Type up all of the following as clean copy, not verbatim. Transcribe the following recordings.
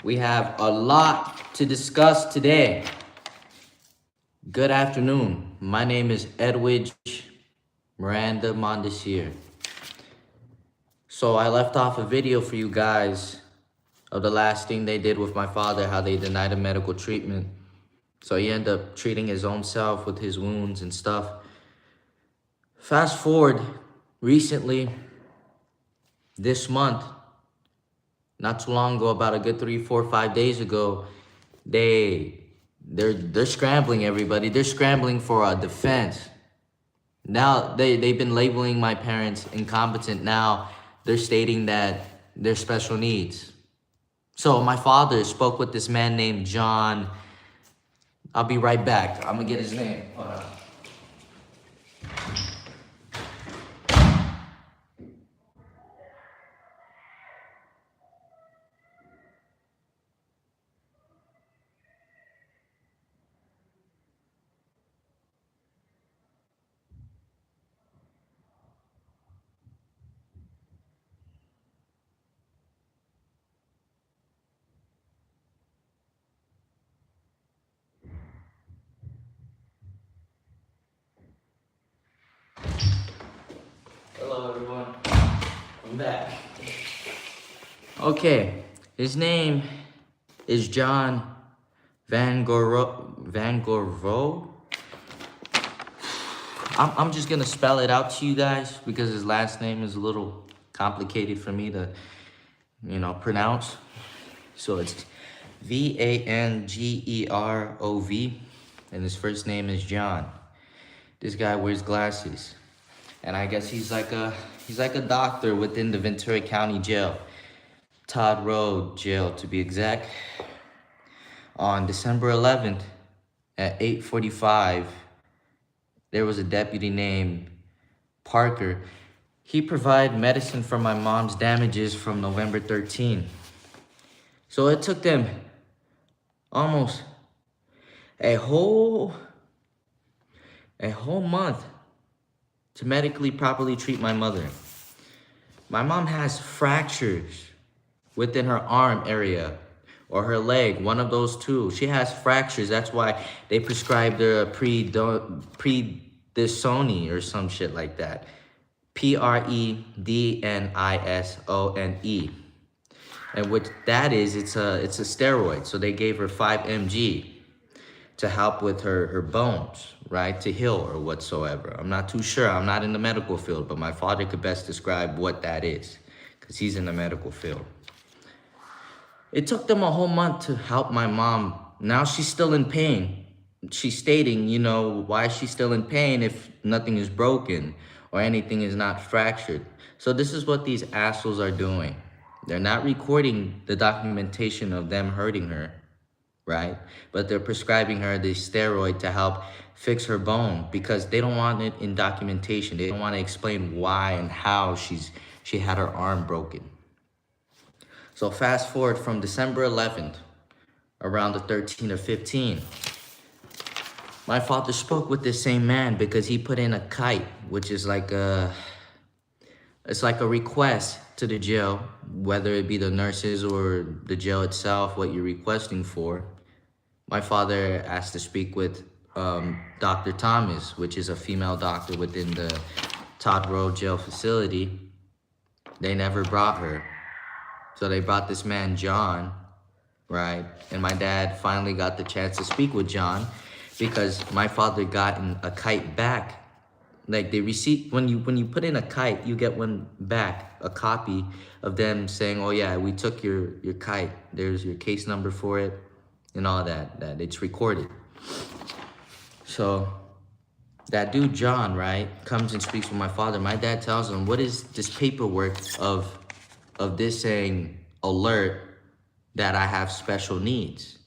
We have a lot to discuss today. Good afternoon. My name is Edwidge Miranda Mondesier. So I left off a video for you guys of the last thing they did with my father, how they denied him medical treatment. So he ended up treating his own self with his wounds and stuff. Fast forward recently, this month, not too long ago, about a good 3, 4, 5 days ago, they're scrambling everybody. They're scrambling for a defense. Now they've been labeling my parents incompetent. Now they're stating that they're special needs. So my father spoke with this man named John. I'll be right back. I'm gonna get his name. Hold on. Hello everyone. I'm back. Okay, his name is John Van Gorvo. I'm just gonna spell it out to you guys because his last name is a little complicated for me to, pronounce. So it's Vangerov, and his first name is John. This guy wears glasses, and I guess he's like a doctor within the Ventura County Jail, Todd Road Jail to be exact. On December 11th at 8:45. There was a deputy named Parker. He provided medicine for my mom's damages from November 13. So it took them almost a whole month to medically properly treat my mother. My mom has fractures within her arm area or her leg, one of those two. She has fractures. That's why they prescribed her prednisone or some shit like that. Prednisone. And what that is, it's a steroid. So they gave her 5 mg to help with her bones, right? To heal or whatsoever. I'm not too sure. I'm not in the medical field, but my father could best describe what that is because he's in the medical field. It took them a whole month to help my mom. Now she's still in pain. She's stating, why is she still in pain if nothing is broken or anything is not fractured? So this is what these assholes are doing. They're not recording the documentation of them hurting her, right? But they're prescribing her this steroid to help fix her bone because they don't want it in documentation. They don't want to explain why and how she had her arm broken. So fast forward from December 11th, around the 13th or 15th, my father spoke with this same man because he put in a kite, which is like it's like a request to the jail, whether it be the nurses or the jail itself, what you're requesting for. My father asked to speak with Dr. Thomas, which is a female doctor within the Todd Road jail facility. They never brought her. So they brought this man, John, right? And my dad finally got the chance to speak with John because my father got a kite back. Like they receive, when you put in a kite, you get one back, a copy of them saying, oh yeah, we took your kite. There's your case number for it and all that it's recorded. So that dude, John, right, comes and speaks with my father. My dad tells him, what is this paperwork of this saying alert that I have special needs?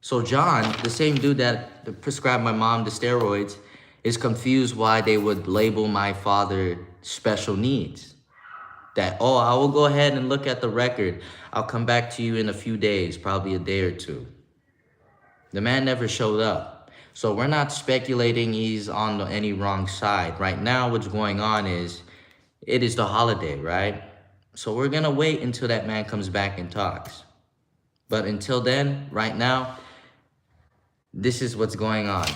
So John, the same dude that prescribed my mom the steroids, is confused why they would label my father special needs. That, oh, I will go ahead and look at the record. I'll come back to you in a few days, probably a day or two. The man never showed up. So we're not speculating he's on any wrong side. Right now, what's going on is, it is the holiday, right? So we're gonna wait until that man comes back and talks. But until then, right now, this is what's going on.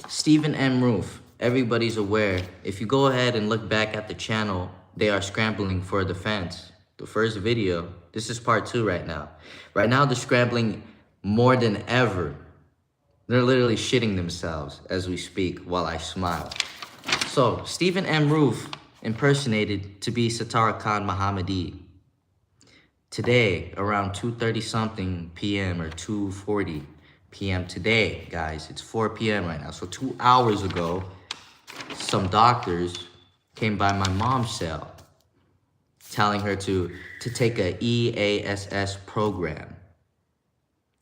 Stephen M. Roof, everybody's aware. If you go ahead and look back at the channel, they are scrambling for defense. The first video, this is part 2 right now. Right now, they're scrambling more than ever. They're literally shitting themselves as we speak while I smile. So, Stephen M. Roof impersonated to be Satara Khan Mohammadi. Today, around 2:30 something p.m. or 2:40 p.m. today, guys, it's 4 p.m. right now. So 2 hours ago, some doctors came by my mom's cell telling her to take a EASS program.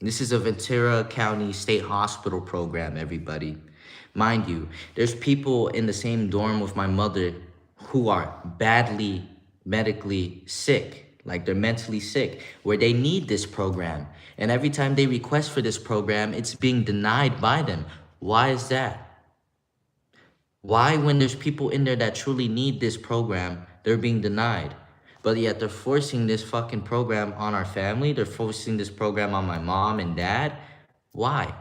This is a Ventura County State Hospital program, everybody. Mind you, there's people in the same dorm with my mother who are badly medically sick, like they're mentally sick, where they need this program. And every time they request for this program, it's being denied by them. Why is that? Why, when there's people in there that truly need this program, they're being denied? But yet they're forcing this fucking program on our family. They're forcing this program on my mom and dad. Why?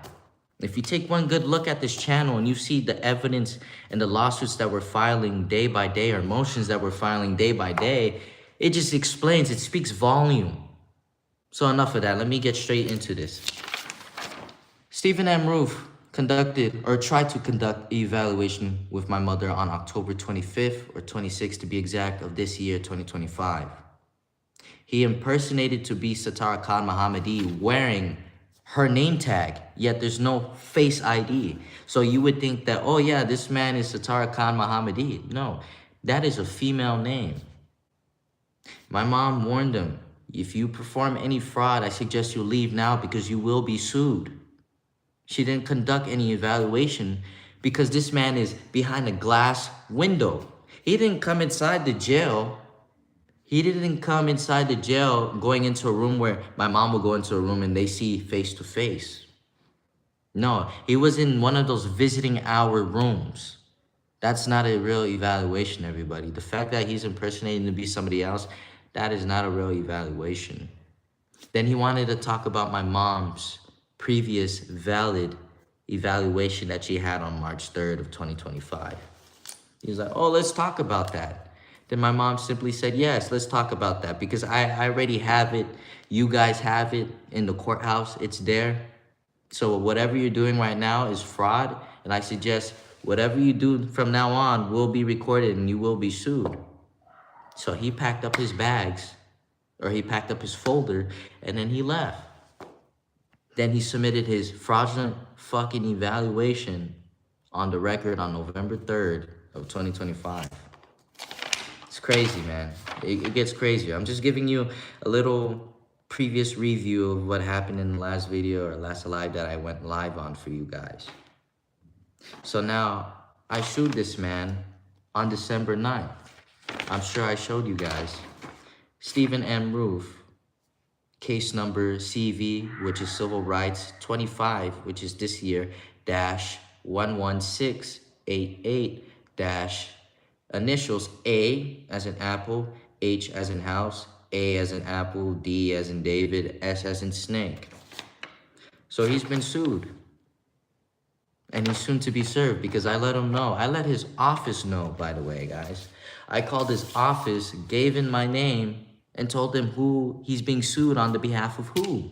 If you take one good look at this channel and you see the evidence and the lawsuits that we're filing day by day, or motions that we're filing day by day, it just explains, it speaks volume. So enough of that, let me get straight into this. Stephen M. Roof conducted, or tried to conduct, an evaluation with my mother on October 25th or 26th to be exact of this year, 2025. He impersonated to be Satara Khan Mohammadi wearing her name tag, yet there's no face ID. So you would think that, oh yeah, this man is Satara Khan Mohammadi. No, that is a female name. My mom warned him, if you perform any fraud, I suggest you leave now because you will be sued. She didn't conduct any evaluation because this man is behind a glass window. He didn't come inside the jail. He didn't come inside the jail going into a room where my mom will go into a room and they see face to face. No, he was in one of those visiting hour rooms. That's not a real evaluation, everybody. The fact that he's impersonating to be somebody else, that is not a real evaluation. Then he wanted to talk about my mom's previous valid evaluation that she had on March 3rd of 2025. He was like, oh, let's talk about that. Then my mom simply said, yes, let's talk about that because I already have it. You guys have it in the courthouse. It's there. So whatever you're doing right now is fraud. And I suggest whatever you do from now on will be recorded and you will be sued. So he packed up his bags, or he packed up his folder, and then he left. Then he submitted his fraudulent fucking evaluation on the record on November 3rd of 2025. It's crazy, man. It gets crazier. I'm just giving you a little previous review of what happened in the last video or last live that I went live on for you guys. So now, I sued this man on December 9th. I'm sure I showed you guys. Stephen M. Roof. Case number CV, which is Civil Rights 25, which is this year, dash 11688 dash initials A as in apple, H as in house, A as in apple, D as in David, S as in snake. So he's been sued. And he's soon to be served because I let him know. I let his office know, by the way, guys. I called his office, gave in my name, and told him who he's being sued on the behalf of who.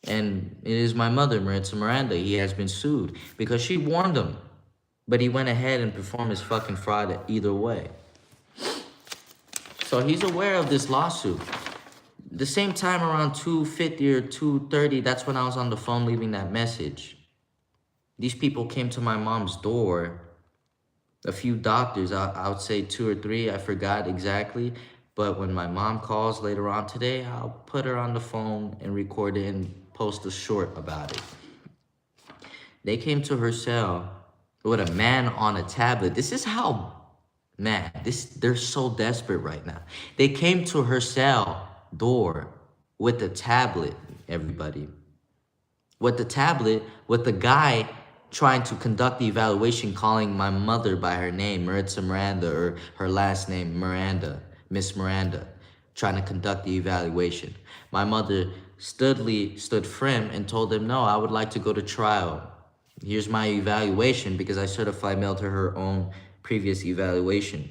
And it is my mother, Maritza Miranda. He has been sued because she warned him. But he went ahead and performed his fucking fraud either way. So he's aware of this lawsuit. The same time around 2:50 or 2:30, that's when I was on the phone leaving that message. These people came to my mom's door. A few doctors, I would say 2 or 3, I forgot exactly. But when my mom calls later on today, I'll put her on the phone and record it and post a short about it. They came to her cell with a man on a tablet. This is how, man, they're so desperate right now. They came to her cell door with a tablet, everybody. With the tablet, with the guy trying to conduct the evaluation, calling my mother by her name, Maritza Miranda, or her last name, Miranda. Miss Miranda, trying to conduct the evaluation. My mother stood firm and told them, no, I would like to go to trial. Here's my evaluation, because I certified mailed her own previous evaluation.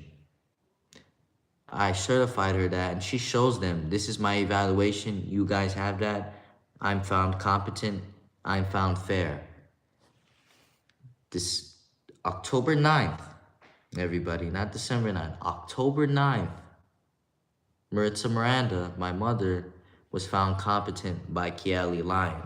I certified her that, and she shows them, this is my evaluation. You guys have that. I'm found competent. I'm found fair. This October 9th, everybody, not December 9th, October 9th, Maritza Miranda, my mother, was found competent by Kiali Lyon.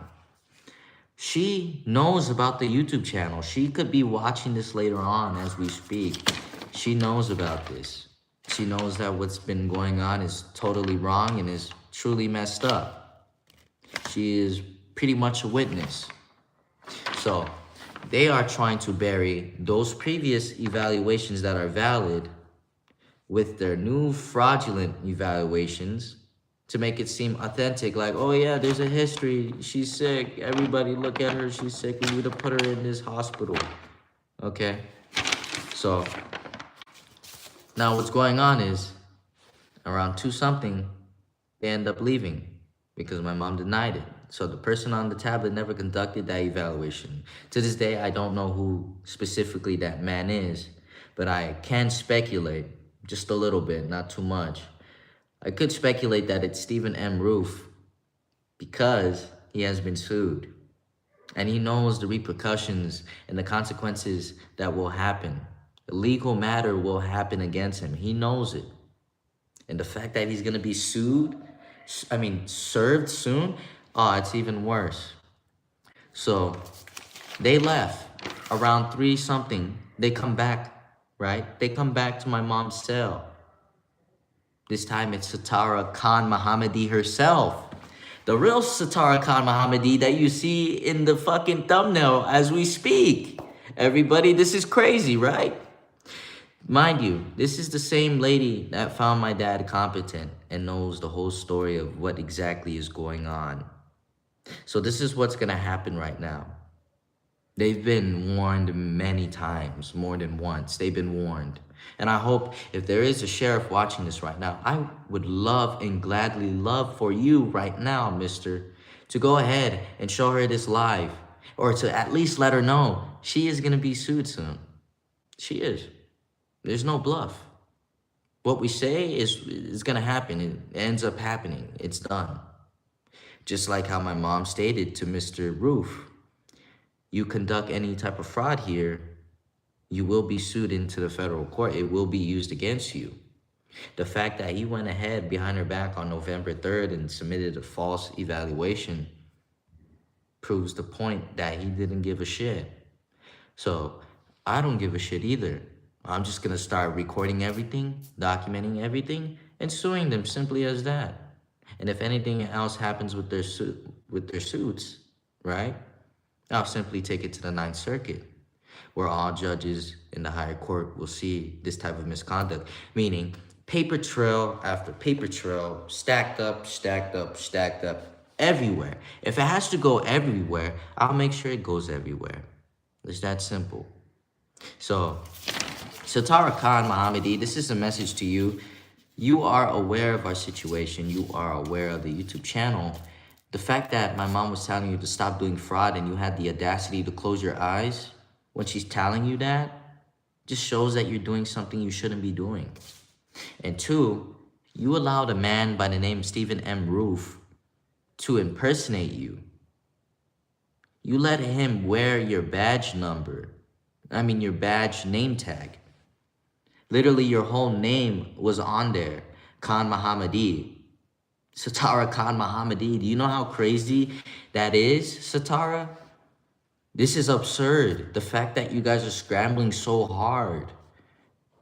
She knows about the YouTube channel. She could be watching this later on as we speak. She knows about this. She knows that what's been going on is totally wrong and is truly messed up. She is pretty much a witness. So they are trying to bury those previous evaluations that are valid with their new fraudulent evaluations to make it seem authentic. Like, oh yeah, there's a history. She's sick. Everybody look at her. She's sick. We need to put her in this hospital. Okay? So now what's going on is around 2-something, they end up leaving because my mom denied it. So the person on the tablet never conducted that evaluation. To this day, I don't know who specifically that man is, but I can speculate just a little bit, not too much. I could speculate that it's Stephen M. Roof because he has been sued and he knows the repercussions and the consequences that will happen. The legal matter will happen against him. He knows it. And the fact that he's going to be served soon, oh, it's even worse. So they left around 3-something. They come back, right? They come back to my mom's cell. This time it's Satara Khan Mohammadi herself. The real Satara Khan Mohammadi that you see in the fucking thumbnail as we speak. Everybody, this is crazy, right? Mind you, this is the same lady that found my dad competent and knows the whole story of what exactly is going on. So this is what's gonna happen right now. They've been warned many times, more than once. They've been warned. And I hope if there is a sheriff watching this right now, I would love and gladly love for you right now, mister, to go ahead and show her this live, or to at least let her know she is gonna be sued soon. She is. There's no bluff. What we say is gonna happen. It ends up happening. It's done. Just like how my mom stated to Mr. Roof, you conduct any type of fraud here, you will be sued into the federal court. It will be used against you. The fact that he went ahead behind her back on November 3rd and submitted a false evaluation proves the point that he didn't give a shit. So I don't give a shit either. I'm just gonna start recording everything, documenting everything, and suing them, simply as that. And if anything else happens with their suits, right? I'll simply take it to the 9th Circuit, where all judges in the higher court will see this type of misconduct, meaning paper trail after paper trail, stacked up, everywhere. If it has to go everywhere, I'll make sure it goes everywhere. It's that simple. So, Satara Khan Mohammadi, this is a message to you. You are aware of our situation. You are aware of the YouTube channel. The fact that my mom was telling you to stop doing fraud and you had the audacity to close your eyes when she's telling you that just shows that you're doing something you shouldn't be doing. And 2, you allowed a man by the name Stephen M. Roof to impersonate you. You let him wear your badge number. Your badge name tag. Literally, your whole name was on there. Khan Mohammadi. Satara Khan Mohammadi. Do you know how crazy that is, Satara? This is absurd. The fact that you guys are scrambling so hard.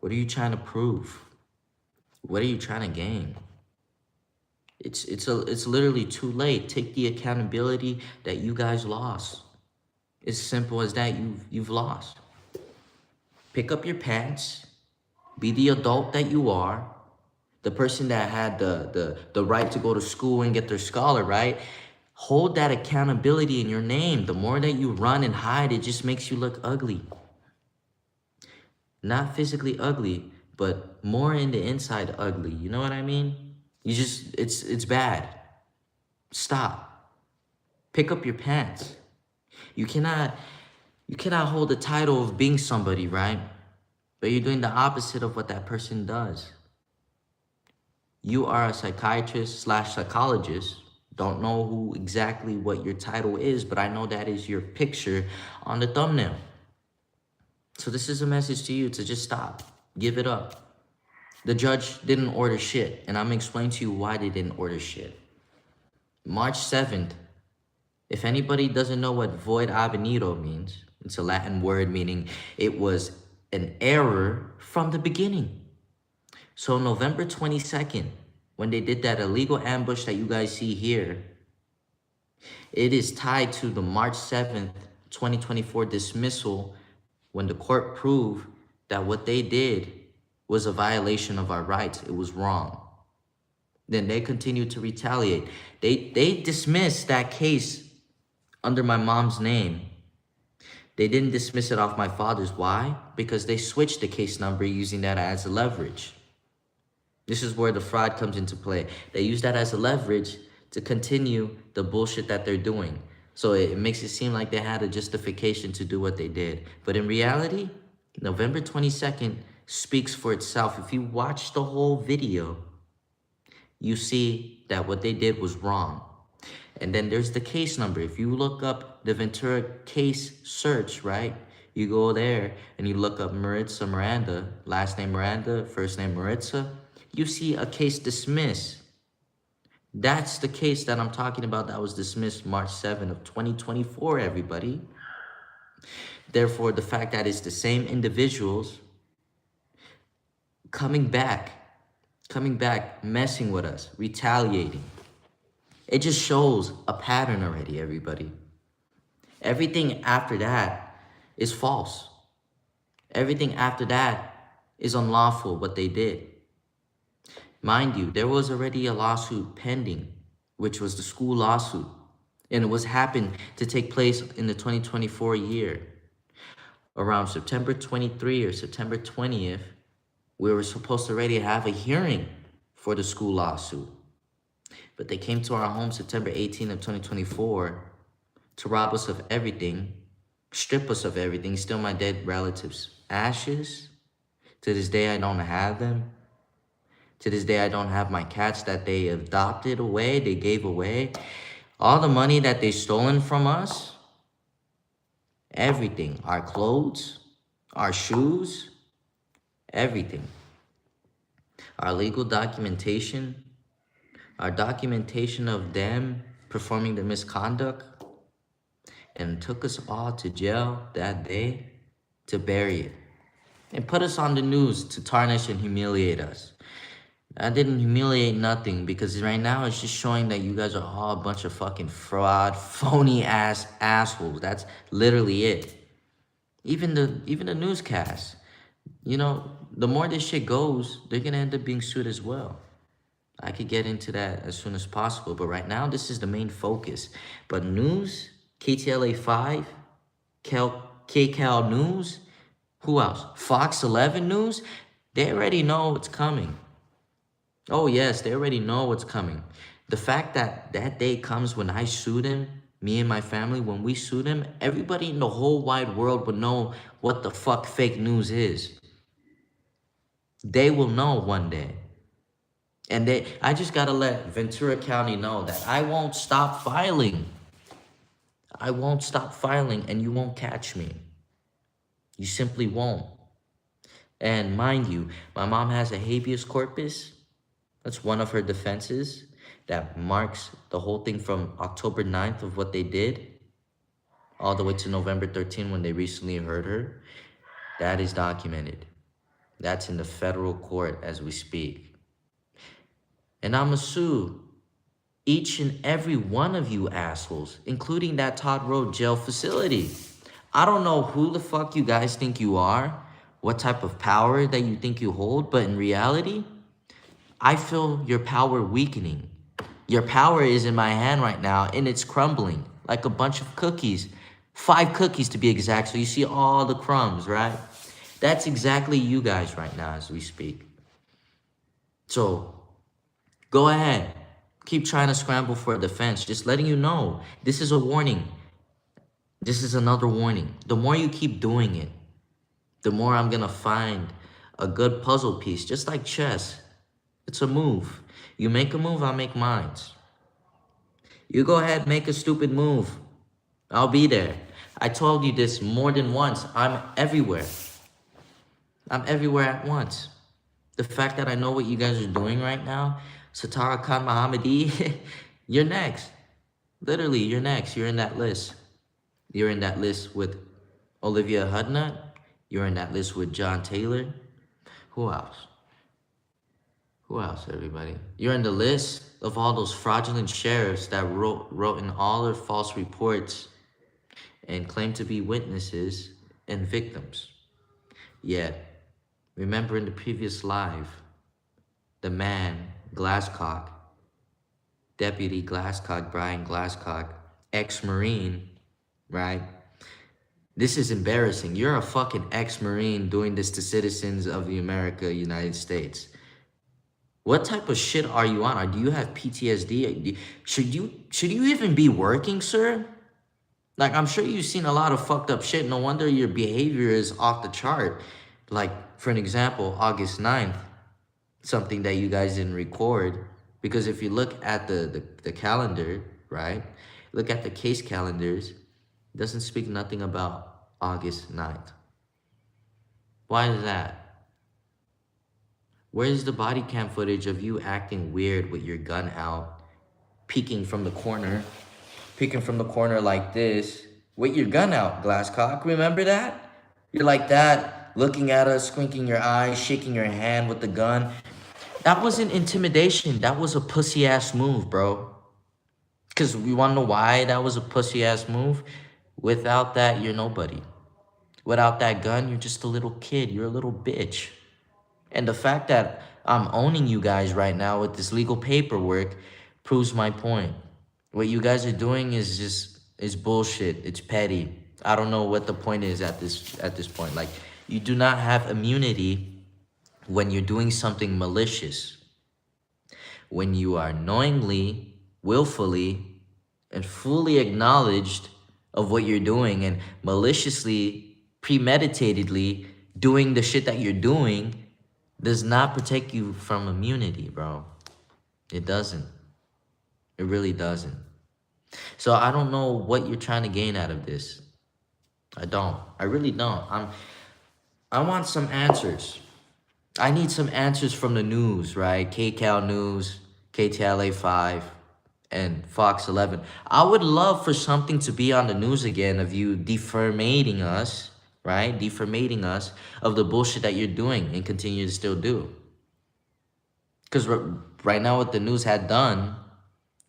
What are you trying to prove? What are you trying to gain? It's literally too late. Take the accountability that you guys lost. It's simple as that. You've lost. Pick up your pants. Be the adult that you are. The person that had the right to go to school and get their scholar, right? Hold that accountability in your name. The more that you run and hide, it just makes you look ugly. Not physically ugly, but more in the inside ugly. You know what I mean? It's bad. Stop. Pick up your pants. You cannot hold the title of being somebody, right? But you're doing the opposite of what that person does. You are a psychiatrist slash psychologist. Don't know who exactly what your title is, but I know that is your picture on the thumbnail. So this is a message to you to just stop. Give it up. The judge didn't order shit, and I'm gonna explain to you why they didn't order shit. March 7th, if anybody doesn't know what void ab initio means, it's a Latin word meaning it was an error from the beginning. So November 22nd, when they did that illegal ambush that you guys see here, it is tied to the March 7th, 2024 dismissal when the court proved that what they did was a violation of our rights. It was wrong. Then they continued to retaliate. They dismissed that case under my mom's name. They didn't dismiss it off my father's. Why? Because they switched the case number using that as a leverage. This is where the fraud comes into play. They use that as a leverage to continue the bullshit that they're doing. So it makes it seem like they had a justification to do what they did. But in reality, November 22nd speaks for itself. If you watch the whole video, you see that what they did was wrong. And then there's the case number. If you look up the Ventura case search, right? You go there and you look up Maritza Miranda, last name Miranda, first name Maritza. You see a case dismissed. That's the case that I'm talking about that was dismissed March 7th of 2024, everybody. Therefore, the fact that it's the same individuals coming back, messing with us, retaliating. It just shows a pattern already, everybody. Everything after that is false. Everything after that is unlawful, what they did. Mind you, there was already a lawsuit pending, which was the school lawsuit. And it was happened to take place in the 2024 year. Around September 23 or September 20th, we were supposed to already have a hearing for the school lawsuit. But they came to our home September 18th of 2024 to rob us of everything, strip us of everything, steal my dead relatives' ashes. To this day, I don't have them. To this day, I don't have my cats that they adopted away, they gave away. All the money that they stolen from us, everything, our clothes, our shoes, everything. Our legal documentation, our documentation of them performing the misconduct, and took us all to jail that day to bury it. And put us on the news to tarnish and humiliate us. I didn't humiliate nothing because right now it's just showing that you guys are all a bunch of fucking fraud, phony ass assholes. That's literally it. Even the newscasts, you know, the more this shit goes, they're gonna end up being sued as well. I could get into that as soon as possible, but right now this is the main focus. But news, KTLA 5, KCAL News, who else? Fox 11 News, they already know what's coming. Oh yes, they already know what's coming. The fact that that day comes when I sue them, me and my family, when we sue them, everybody in the whole wide world would know what the fuck fake news is. They will know one day. And I just gotta let Ventura County know that I won't stop filing. I won't stop filing and you won't catch me. You simply won't. And mind you, my mom has a habeas corpus. That's one of her defenses that marks the whole thing from October 9th of what they did all the way to November 13th when they recently heard her. That is documented. That's in the federal court as we speak. And I'ma sue each and every one of you assholes, including that Todd Road jail facility. I don't know who the fuck you guys think you are, what type of power that you think you hold, but in reality, I feel your power weakening. Your power is in my hand right now, and it's crumbling like a bunch of cookies. 5 cookies to be exact, so you see all the crumbs, right? That's exactly you guys right now as we speak. So, Go ahead. Keep trying to scramble for a defense. Just letting you know. This is a warning. This is another warning. The more you keep doing it, the more I'm gonna find a good puzzle piece. Just like chess. It's a move. You make a move, I'll make mine. You go ahead, make a stupid move. I'll be there. I told you this more than once. I'm everywhere. I'm everywhere at once. The fact that I know what you guys are doing right now, Satara Khan Mohammadi, you're next. Literally, you're next. You're in that list. You're in that list with Olivia Hudnut. You're in that list with John Taylor. Who else? Who else, everybody? You're in the list of all those fraudulent sheriffs that wrote in all their false reports and claimed to be witnesses and victims. Yet, remember in the previous live, the man, Glasscock, Deputy Glasscock, Brian Glasscock, ex-Marine, right? This is embarrassing. You're a fucking ex-Marine doing this to citizens of the United States. What type of shit are you on? Or do you have PTSD? Should you even be working, sir? Like, I'm sure you've seen a lot of fucked up shit. No wonder your behavior is off the chart. Like, for an example, August 9th, something that you guys didn't record. Because if you look at the calendar, right? Look at the case calendars. It doesn't speak nothing about August 9th. Why is that? Where's the body cam footage of you acting weird with your gun out, peeking from the corner like this, with your gun out, Glasscock? Remember that? You're like that, looking at us, squinting your eyes, shaking your hand with the gun. That wasn't intimidation. That was a pussy-ass move, bro. Because we want to know why that was a pussy-ass move? Without that, you're nobody. Without that gun, you're just a little kid. You're a little bitch. And the fact that I'm owning you guys right now with this legal paperwork proves my point. What you guys are doing is bullshit. It's petty. I don't know what the point is at this point. Like, you do not have immunity when you're doing something malicious. When you are knowingly, willfully, and fully acknowledged of what you're doing and maliciously, premeditatedly doing the shit that you're doing, does not protect you from immunity, bro. It doesn't. It really doesn't. So I don't know what you're trying to gain out of this. I don't. I really don't. I want some answers. I need some answers from the news, right? KCAL News, KTLA 5, and Fox 11. I would love for something to be on the news again of you defamating us, right? Defamating us of the bullshit that you're doing and continue to still do. Because right now what the news had done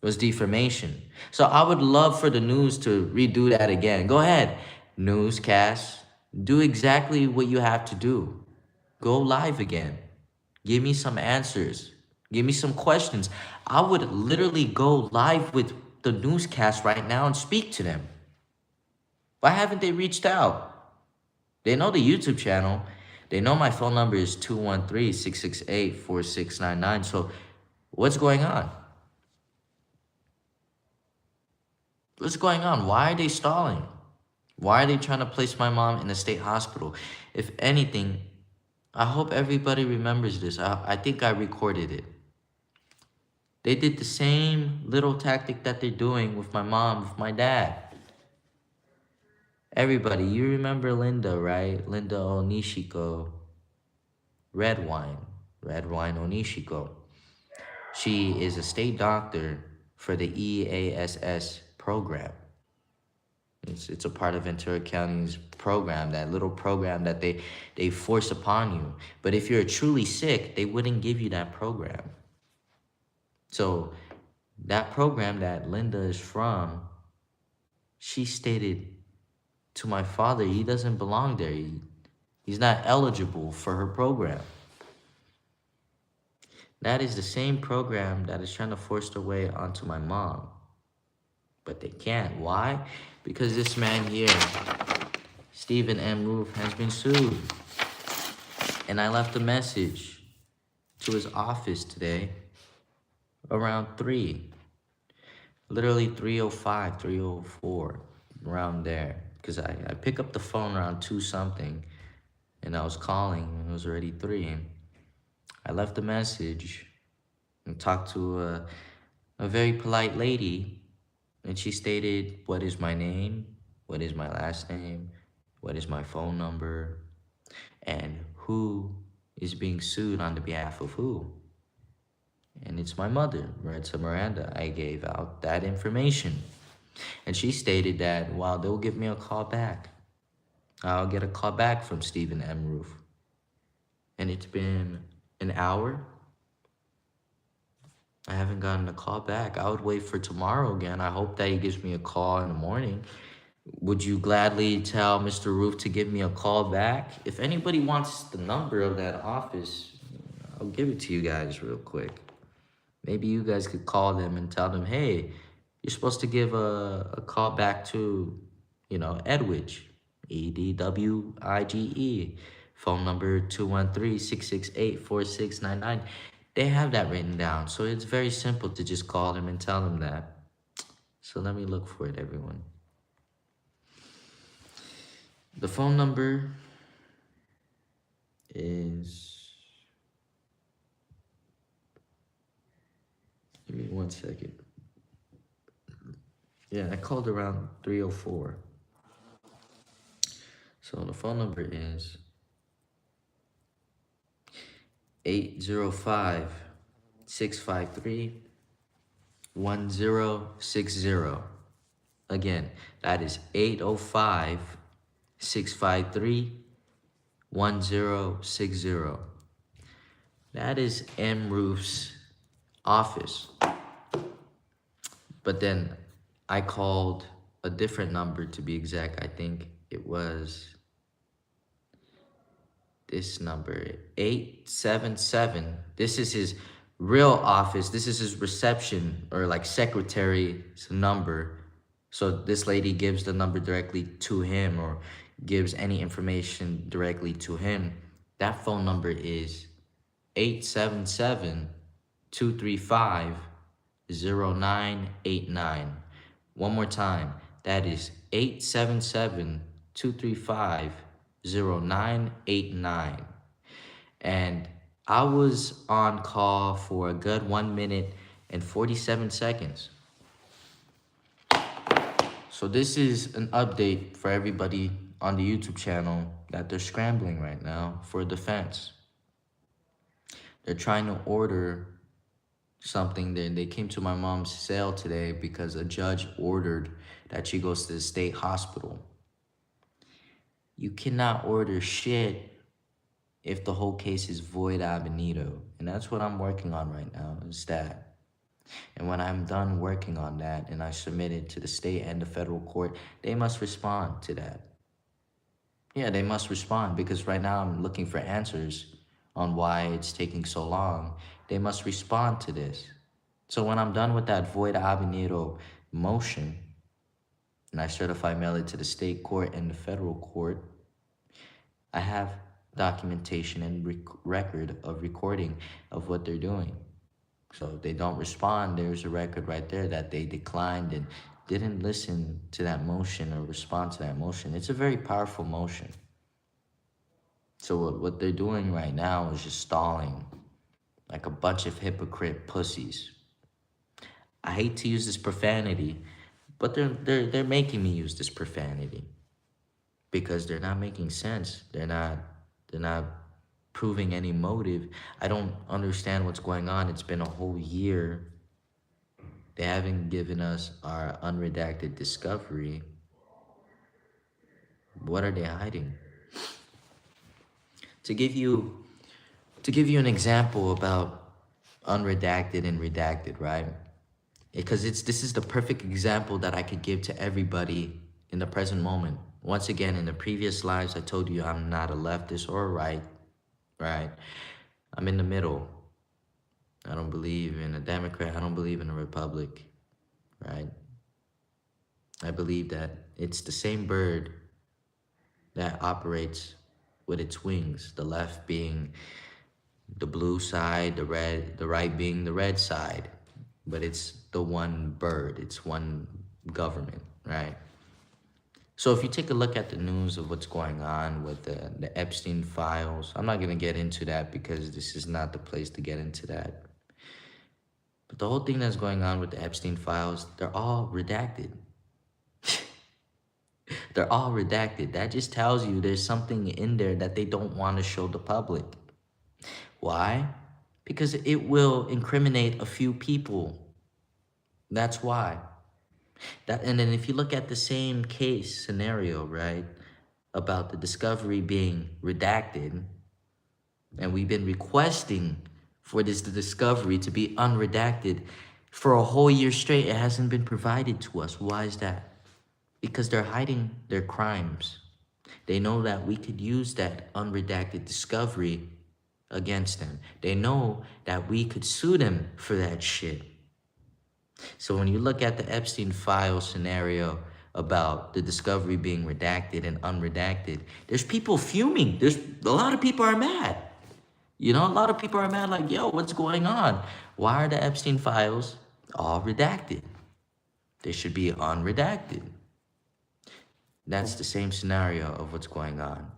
was defamation. So I would love for the news to redo that again. Go ahead, newscast. Do exactly what you have to do. Go live again. Give me some answers. Give me some questions. I would literally go live with the newscast right now and speak to them. Why haven't they reached out? They know the YouTube channel. They know my phone number is 213-668-4699. So what's going on? What's going on? Why are they stalling? Why are they trying to place my mom in a state hospital? If anything, I hope everybody remembers this. I think I recorded it. They did the same little tactic that they're doing with my mom, with my dad. Everybody, you remember Linda, right? Linda Onishiko. Red Wine Onishiko. She is a state doctor for the EASS program. It's a part of Ventura County's program, that little program that they force upon you. But if you're truly sick, they wouldn't give you that program. So that program that Linda is from, she stated to my father, he doesn't belong there. He's not eligible for her program. That is the same program that is trying to force their way onto my mom. But they can't. Why? Because this man here, Stephen M. Roof, has been sued. And I left a message to his office today around 3, literally 3:05, 3:04, around there. Because I pick up the phone around 2 something, and I was calling, and it was already 3. And I left a message and talked to a very polite lady, and she stated, what is my name? What is my last name? What is my phone number? And who is being sued on the behalf of who? And it's my mother, Maritza Miranda. I gave out that information. And she stated that, well, they'll give me a call back. I'll get a call back from Stephen M. Roof. And it's been an hour. I haven't gotten a call back. I would wait for tomorrow again. I hope that he gives me a call in the morning. Would you gladly tell Mr. Roof to give me a call back? If anybody wants the number of that office, I'll give it to you guys real quick. Maybe you guys could call them and tell them, hey, you're supposed to give a call back to, Edwidge, EDWIGE, phone number 213-668-4699. They have that written down, so it's very simple to just call them and tell them that. So let me look for it, everyone. The phone number is... Give me 1 second. Yeah, I called around 3:04. So the phone number is 805-653-1060. Again, that is 805-653-1060. That is M. Roof's office. But then I called a different number, to be exact. I think it was this number, 877. This is his real office. This is his reception or like secretary's number. So this lady gives the number directly to him or gives any information directly to him. That phone number is 877-235-0989. One more time, that is 877-235-0989. And I was on call for a good 1 minute and 47 seconds. So this is an update for everybody on the YouTube channel that they're scrambling right now for defense. They're trying to order something. They came to my mom's cell today because a judge ordered that she goes to the state hospital. You cannot order shit if the whole case is void ab initio. And that's what I'm working on right now, is that. And when I'm done working on that and I submit it to the state and the federal court, they must respond to that. Yeah, they must respond, because right now I'm looking for answers on why it's taking so long. They must respond to this. So when I'm done with that void ab initio motion, and I certify mail it to the state court and the federal court, I have documentation and record of recording of what they're doing. So if they don't respond, there's a record right there that they declined and didn't listen to that motion or respond to that motion. It's a very powerful motion. So what they're doing right now is just stalling like a bunch of hypocrite pussies. I hate to use this profanity, but they're making me use this profanity because they're not making sense. They're not proving any motive. I don't understand what's going on. It's been a whole year. They haven't given us our unredacted discovery. What are they hiding? To give you an example about unredacted and redacted, right? Because this is the perfect example that I could give to everybody in the present moment. Once again, in the previous lives, I told you I'm not a leftist or a right. I'm in the middle. I don't believe in a Democrat. I don't believe in a Republic, right? I believe that it's the same bird that operates with its wings, the left being the blue side, the right being the red side. but it's the one bird, it's one government, right? So if you take a look at the news of what's going on with the Epstein files, I'm not going to get into that because this is not the place to get into that. But the whole thing that's going on with the Epstein files, they're all redacted. They're all redacted. That just tells you there's something in there that they don't want to show the public. Why? Because it will incriminate a few people. That's why. And then if you look at the same case scenario, right, about the discovery being redacted, and we've been requesting for this discovery to be unredacted for a whole year straight, it hasn't been provided to us. Why is that? Because they're hiding their crimes. They know that we could use that unredacted discovery against them. They know that we could sue them for that shit. So when you look at the Epstein file scenario about the discovery being redacted and unredacted, there's people fuming. There's a lot of people are mad. You know, a lot of people are mad like, yo, what's going on? Why are the Epstein files all redacted? They should be unredacted. That's the same scenario of what's going on.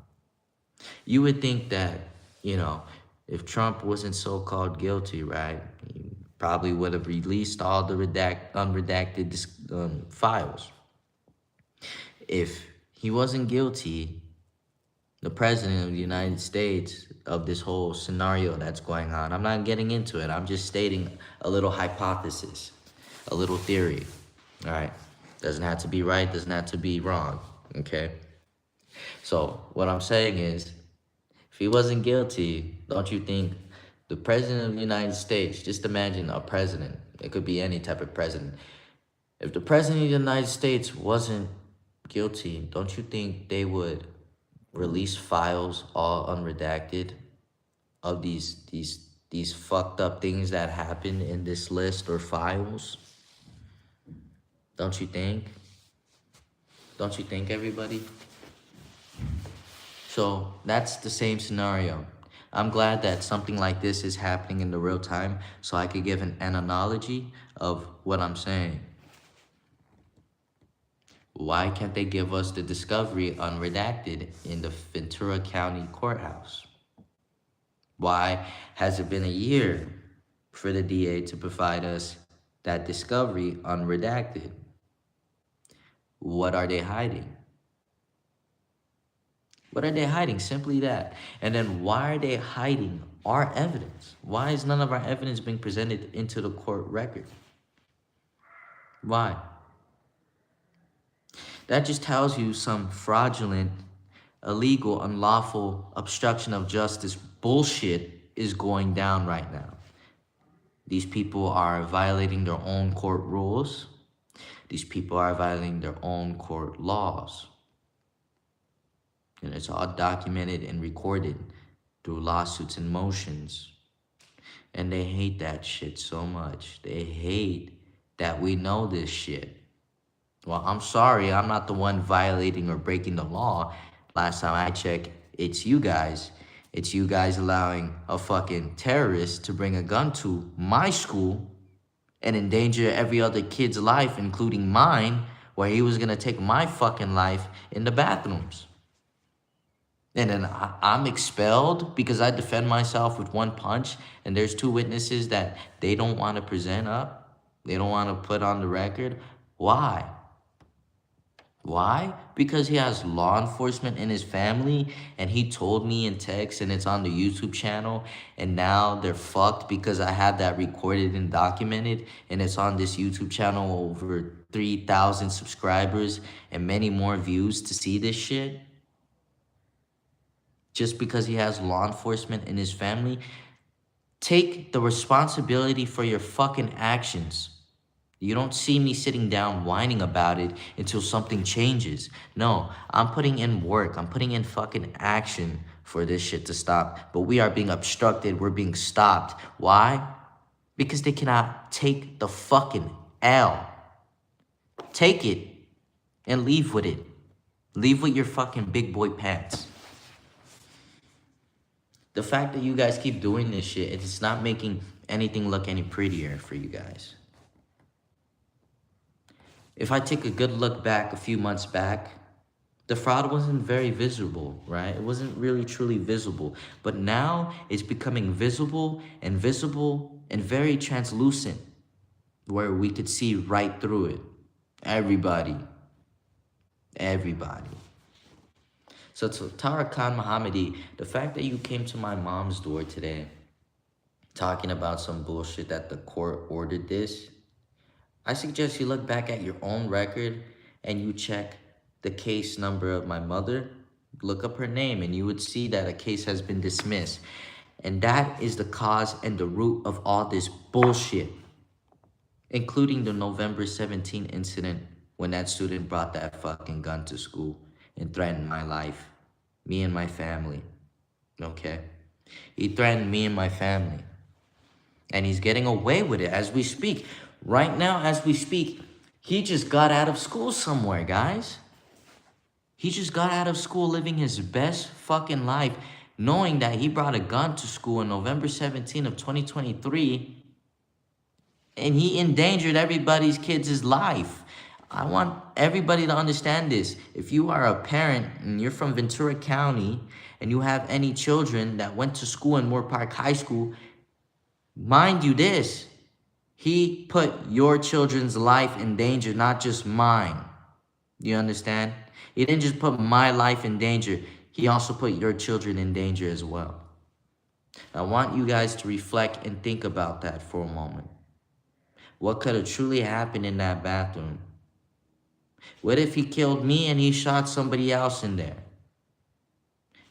You would think that, you know, if Trump wasn't so-called guilty, right, he probably would have released all the unredacted files. If he wasn't guilty, the president of the United States, of this whole scenario that's going on, I'm not getting into it. I'm just stating a little hypothesis, a little theory, all right? Doesn't have to be right, doesn't have to be wrong, okay? So what I'm saying is, if he wasn't guilty, don't you think the president of the United States, just imagine a president, it could be any type of president. If the president of the United States wasn't guilty, don't you think they would release files all unredacted of these fucked up things that happen in this list or files? Don't you think? Don't you think, everybody? So that's the same scenario. I'm glad that something like this is happening in the real time so I could give an analogy of what I'm saying. Why can't they give us the discovery unredacted in the Ventura County Courthouse? Why has it been a year for the DA to provide us that discovery unredacted? What are they hiding? What are they hiding? Simply that. And then why are they hiding our evidence? Why is none of our evidence being presented into the court record? Why? That just tells you some fraudulent, illegal, unlawful obstruction of justice bullshit is going down right now. These people are violating their own court rules. These people are violating their own court laws. And it's all documented and recorded through lawsuits and motions. And they hate that shit so much. They hate that we know this shit. Well, I'm sorry, I'm not the one violating or breaking the law. Last time I checked, it's you guys. It's you guys allowing a fucking terrorist to bring a gun to my school and endanger every other kid's life, including mine, where he was gonna take my fucking life in the bathrooms. And then I'm expelled because I defend myself with one punch, and there's two witnesses that they don't want to present up. They don't want to put on the record. Why? Why? Because he has law enforcement in his family, and he told me in text, and it's on the YouTube channel, and now they're fucked because I have that recorded and documented, and it's on this YouTube channel, over 3,000 subscribers and many more views to see this shit. Just because he has law enforcement in his family. Take the responsibility for your fucking actions. You don't see me sitting down whining about it until something changes. No, I'm putting in work. I'm putting in fucking action for this shit to stop. But we are being obstructed. We're being stopped. Why? Because they cannot take the fucking L. Take it and leave with it. Leave with your fucking big boy pants. The fact that you guys keep doing this shit, it's not making anything look any prettier for you guys. If I take a good look back a few months back, the fraud wasn't very visible, right? It wasn't really truly visible. But now it's becoming visible and very translucent, where we could see right through it. Everybody, everybody. So to Tara Khan Mohammadi, the fact that you came to my mom's door today talking about some bullshit that the court ordered this, I suggest you look back at your own record and you check the case number of my mother. Look up her name and you would see that a case has been dismissed. And that is the cause and the root of all this bullshit, including the November 17 incident when that student brought that fucking gun to school and threatened my life, me and my family, okay? He threatened me and my family. And he's getting away with it as we speak. Right now, as we speak, he just got out of school somewhere, guys. He just got out of school living his best fucking life, knowing that he brought a gun to school on November 17 of 2023, and he endangered everybody's kids' life. I want everybody to understand this. If you are a parent and you're from Ventura County and you have any children that went to school in Moore Park High School, mind you this, he put your children's life in danger, not just mine. You understand? He didn't just put my life in danger. He also put your children in danger as well. I want you guys to reflect and think about that for a moment. What could have truly happened in that bathroom? What if he killed me and he shot somebody else in there?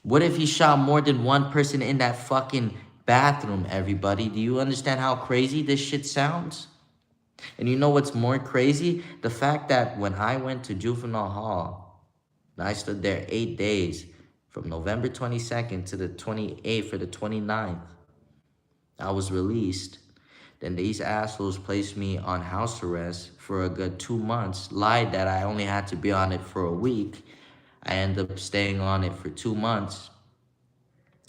What if he shot more than one person in that fucking bathroom, everybody? Do you understand how crazy this shit sounds? And you know what's more crazy? The fact that when I went to juvenile hall, I stood there 8 days from November 22nd to the 28th or the 29th. I was released. Then these assholes placed me on house arrest for a good 2 months, lied that I only had to be on it for a week. I ended up staying on it for 2 months.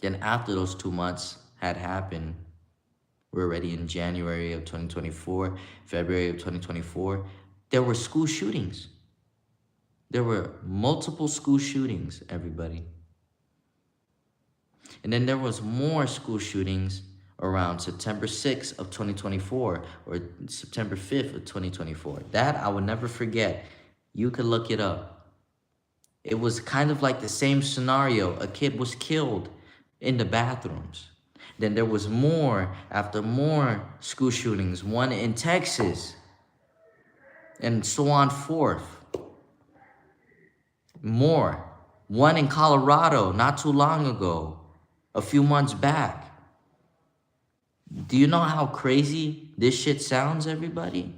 Then after those 2 months had happened, we're already in January of 2024, February of 2024, there were school shootings. There were multiple school shootings, everybody. And then there was more school shootings around September 6th of 2024 or September 5th of 2024. That I will never forget. You could look it up. It was kind of like the same scenario. A kid was killed in the bathrooms. Then there was more after more school shootings, one in Texas, and so on forth. More. One in Colorado not too long ago, a few months back. Do you know how crazy this shit sounds, everybody?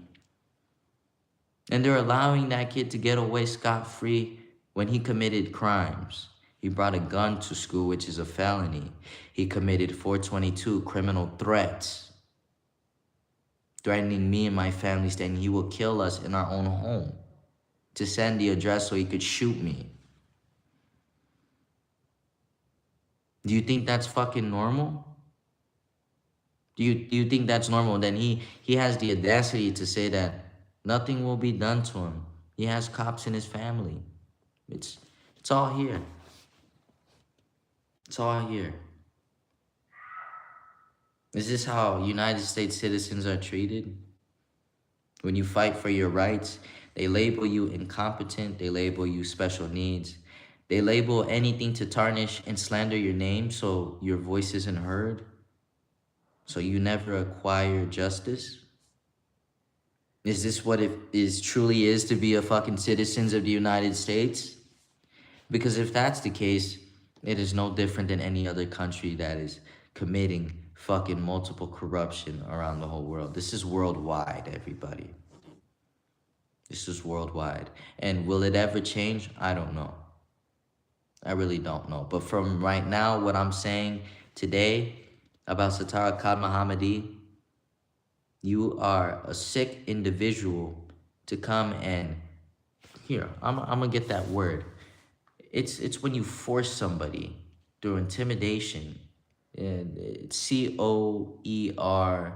And they're allowing that kid to get away scot-free when he committed crimes. He brought a gun to school, which is a felony. He committed 422 criminal threats, threatening me and my family, saying he will kill us in our own home, to send the address so he could shoot me. Do you think that's fucking normal? Do you think that's normal? Then he has the audacity to say that nothing will be done to him. He has cops in his family. It's all here. It's all here. Is this how United States citizens are treated? When you fight for your rights, they label you incompetent, they label you special needs. They label anything to tarnish and slander your name so your voice isn't heard, so you never acquire justice. Is this what it truly is to be a fucking citizen of the United States? Because if that's the case, it is no different than any other country that is committing fucking multiple corruption around the whole world. This is worldwide, everybody. This is worldwide. And will it ever change? I don't know. I really don't know. But from right now, what I'm saying today about Satara Khan Mohammadi, you are a sick individual to come and, here, I'm gonna get that word. It's when you force somebody through intimidation. And it's COERCION,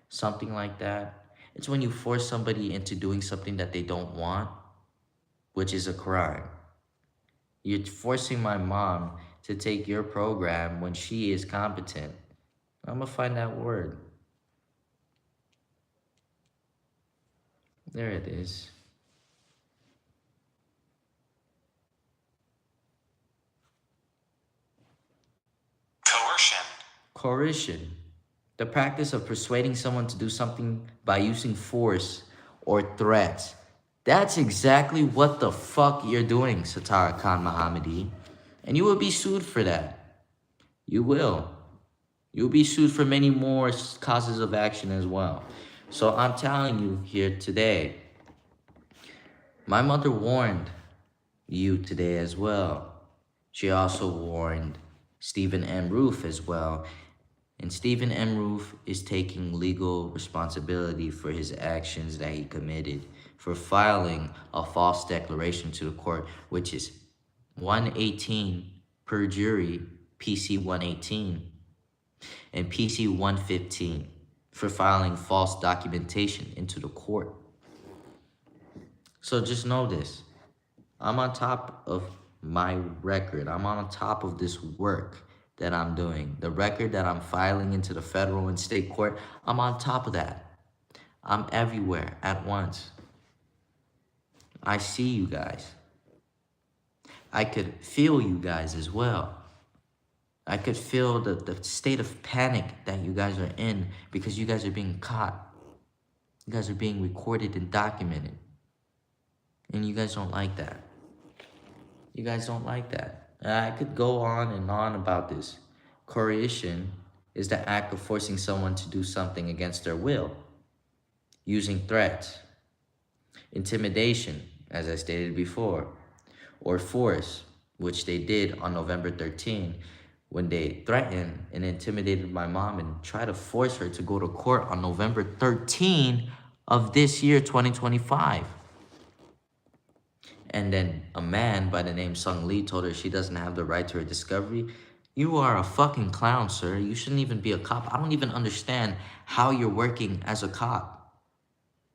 something like that. It's when you force somebody into doing something that they don't want, which is a crime. You're forcing my mom to take your program when she is competent. I'm gonna find that word. There it is. Coercion. Coercion. The practice of persuading someone to do something by using force or threats. That's exactly what the fuck you're doing, Satara Khan Mohammadi. And you will be sued for that. You will. You'll be sued for many more causes of action as well. So I'm telling you here today, my mother warned you today as well. She also warned Stephen M. Roof as well. And Stephen M. Roof is taking legal responsibility for his actions that he committed for filing a false declaration to the court, which is 118 perjury, PC 118, and PC 115 for filing false documentation into the court. So just know this. I'm on top of my record. I'm on top of this work that I'm doing. The record that I'm filing into the federal and state court, I'm on top of that. I'm everywhere at once. I see you guys. I could feel you guys as well. I could feel the state of panic that you guys are in because you guys are being caught. You guys are being recorded and documented. And you guys don't like that. You guys don't like that. I could go on and on about this. Coercion is the act of forcing someone to do something against their will, using threats, intimidation, as I stated before, or force, which they did on November 13, when they threatened and intimidated my mom and tried to force her to go to court on November 13 of this year, 2025. And then a man by the name Sung Lee told her she doesn't have the right to her discovery. You are a fucking clown, sir. You shouldn't even be a cop. I don't even understand how you're working as a cop.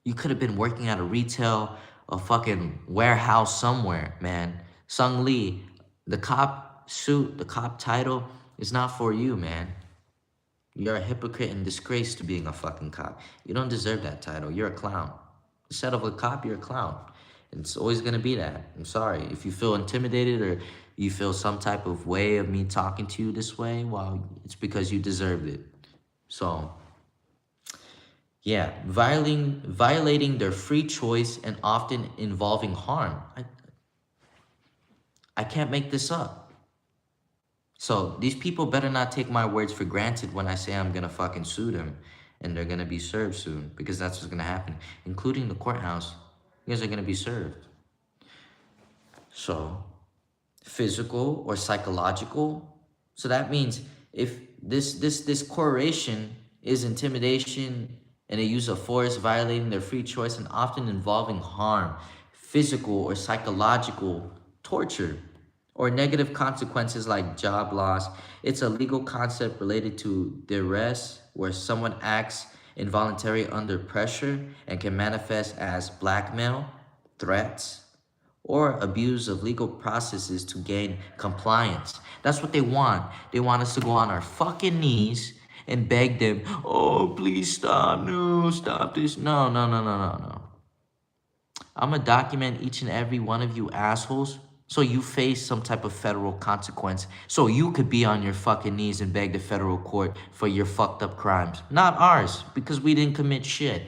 You could have been working at a fucking warehouse somewhere, man. Sung Lee, the cop suit, the cop title is not for you, man. You're a hypocrite and disgrace to being a fucking cop. You don't deserve that title. You're a clown. Instead of a cop, you're a clown. It's always gonna be that. I'm sorry. If you feel intimidated or you feel some type of way of me talking to you this way, well, it's because you deserved it. So, yeah, violating their free choice and often involving harm. I can't make this up. So these people better not take my words for granted when I say I'm gonna fucking sue them and they're gonna be served soon, because that's what's gonna happen, including the courthouse. You guys are gonna be served. So, physical or psychological. So that means if this coercion is intimidation and a use of force, violating their free choice and often involving harm, physical or psychological torture, or negative consequences like job loss. It's a legal concept related to duress, where someone acts involuntarily under pressure and can manifest as blackmail, threats, or abuse of legal processes to gain compliance. That's what they want. They want us to go on our fucking knees and beg them, oh, please stop, no, stop this. No, no, no, no, no, no. I'm gonna document each and every one of you assholes so you face some type of federal consequence, so you could be on your fucking knees and beg the federal court for your fucked up crimes. Not ours, because we didn't commit shit.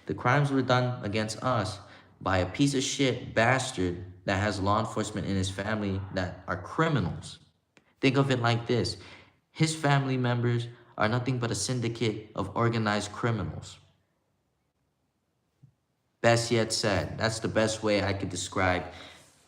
The crimes were done against us by a piece of shit bastard that has law enforcement in his family that are criminals. Think of it like this. His family members are nothing but a syndicate of organized criminals. Best yet said. That's the best way I could describe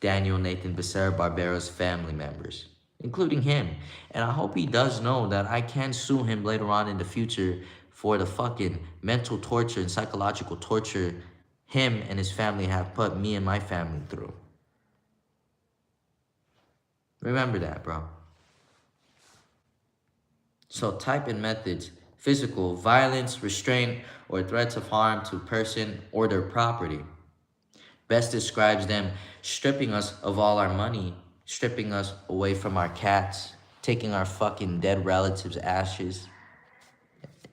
Daniel Nathan Becerra Barbero's family members, including him. And I hope he does know that I can sue him later on in the future for the fucking mental torture and psychological torture him and his family have put me and my family through. Remember that, bro. So type in methods physical violence, restraint, or threats of harm to person or their property. Best describes them stripping us of all our money, stripping us away from our cats, taking our fucking dead relatives' ashes.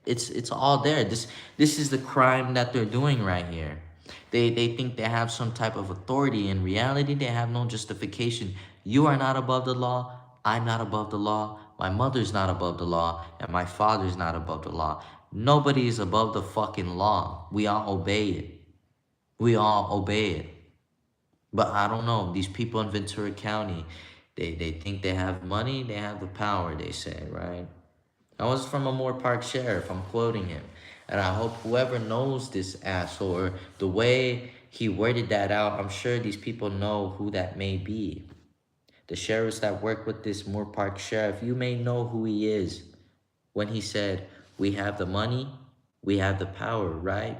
It's all there. This is the crime that they're doing right here. They think they have some type of authority. In reality, they have no justification. You are not above the law. I'm not above the law. My mother's not above the law, and my father's not above the law. Nobody is above the fucking law. We all obey it. We all obey it. But I don't know. These people in Ventura County, they think they have money, they have the power, they say, right? I was from a Moore Park sheriff. I'm quoting him. And I hope whoever knows this asshole or the way he worded that out, I'm sure these people know who that may be. The sheriffs that work with this Moore Park sheriff, you may know who he is when he said, we have the money, we have the power, right?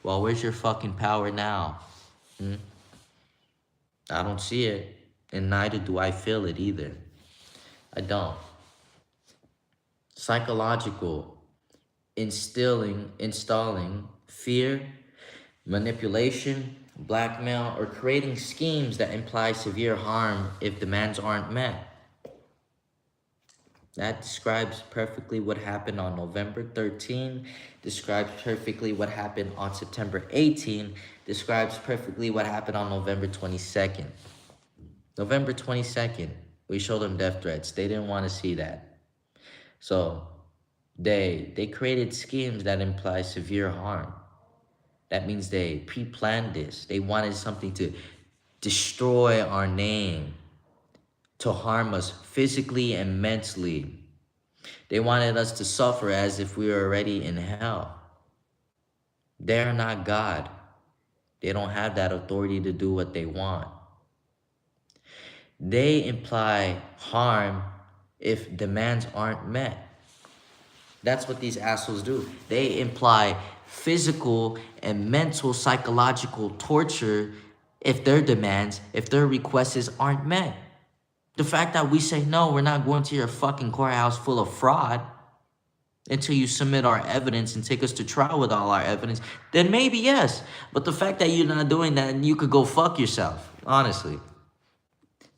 Well, where's your fucking power now? I don't see it, and neither do I feel it either. I don't. Psychological, installing fear, manipulation, blackmail, or creating schemes that imply severe harm if demands aren't met. That describes perfectly what happened on November 13, describes perfectly what happened on September 18, describes perfectly what happened on November 22nd. November 22nd, we showed them death threats. They didn't want to see that. So they created schemes that imply severe harm. That means they pre-planned this. They wanted something to destroy our name, to harm us physically and mentally. They wanted us to suffer as if we were already in hell. They're not God. They don't have that authority to do what they want. They imply harm if demands aren't met. That's what these assholes do. They imply physical and mental psychological torture if their demands, if their requests aren't met. The fact that we say, no, we're not going to your fucking courthouse full of fraud until you submit our evidence and take us to trial with all our evidence, then maybe yes. But the fact that you're not doing that, you could go fuck yourself, honestly.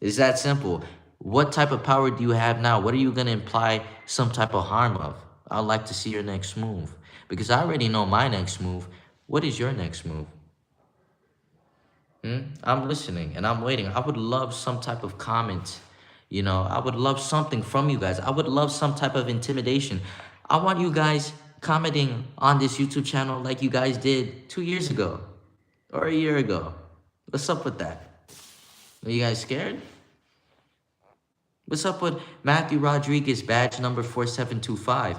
It's that simple. What type of power do you have now? What are you going to imply some type of harm of? I'd like to see your next move. Because I already know my next move. What is your next move? I'm listening and I'm waiting. I would love some type of comment. You know, I would love something from you guys. I would love some type of intimidation. I want you guys commenting on this YouTube channel like you guys did 2 years ago or a year ago. What's up with that? Are you guys scared? What's up with Matthew Rodriguez, badge number 4725?